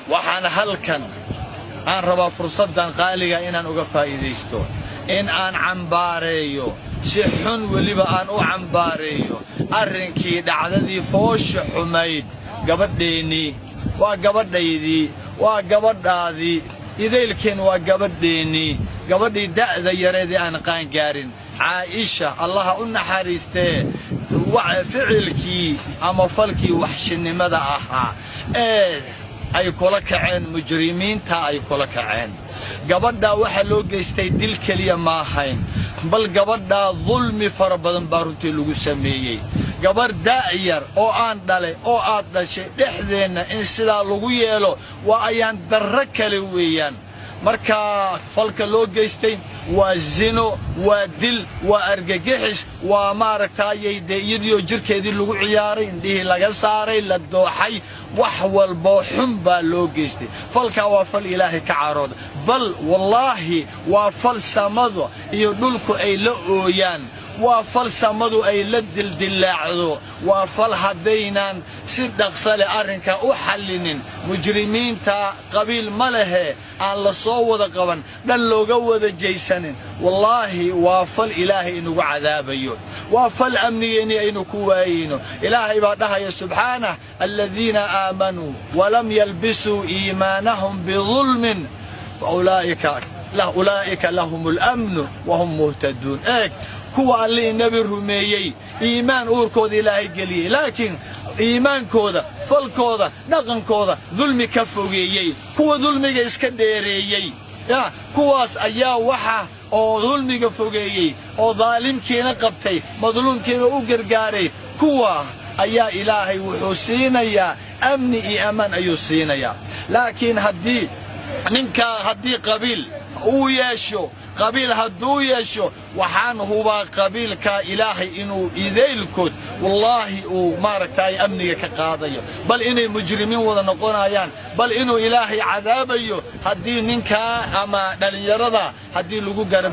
waxaan halkan aan rabaa fursaddan qaaliga inaan uga faa'iidaysto in aan cambaareeyo si xun weliba aan u cambaareeyo arrinkii dhacdadii foosha xumayd gabadheennii waa gabadhaydii waa gabadhaadii idaylkeen waa gabadheennii gabadhii da'da yareedii aan qaangaarin caaisha allaha u naxariistee ficilkii ama falkii waxshinimada ahaa ee ay kula kaceen mujrimiinta ay kula kaceen gabadhaa waxaa loo geystay dil keliya ma ahayn bal gabadhaa dulmi fara badan baa runtii lagu sameeyey gabar daa'yar oo aan dhalay oo aad dhashay dhexdeenna in sidaa lagu yeelo waa ayaan darro kale weeyaan markaa falka loo geystay waa zino waa dil waa argagixis waa maaragtaayay dee iyadiioo jirkeedii lagu ciyaaray indhihii laga saaray la dooxay wax walboo xun baa loo geystay falkaa waa fal ilaahay ka carooda bal wallaahi waa fal samadu iyo dhulku ay la ooyaan waa fal samadu ay la dildillaacdo waa fal haddaynan si dhaqsa leh arrinkaa u xallinin mujrimiinta qabiil ma lehe aan la soo wada qaban dhan looga wada jaysanin wallaahi waa fal ilaahay inugu cadaabayo waa fal amnigeennii aynu ku waayeyno ilaahay baa dhahaya subxaanah aladiina aamanuu walam yalbisuu iimaanahum bidulmin faulaa'ika lahum اlamnu wahum muhtaduun eeg kuwa allihii nebi rumeeyey iimaan uurkooda ilaahay geliyey laakiin iimaankooda falkooda dhaqankooda dulmi ka fogeeyey kuwa dulmiga iska dheereeyey kuwaas ayaa waxa oo dulmiga fogeeyey oo daalimkiina qabtay madluumkiina u gargaaray kuwa ayaa ilaahay wuxuu siinayaa amni iyo ammaan ayuu siinayaa laakiin haddii qabiil uu yeesho qabiil hadduu yeesho waxaan hubaa qabiilkaa ilaahay inuu idaylkood wallaahi uu maaragtaay amniga ka qaadayo bal inay mujrimiin wada noqonayaan bal inuu ilaahay cadaabayo haddii ninkaa ama dhallinyarada haddii lagu garab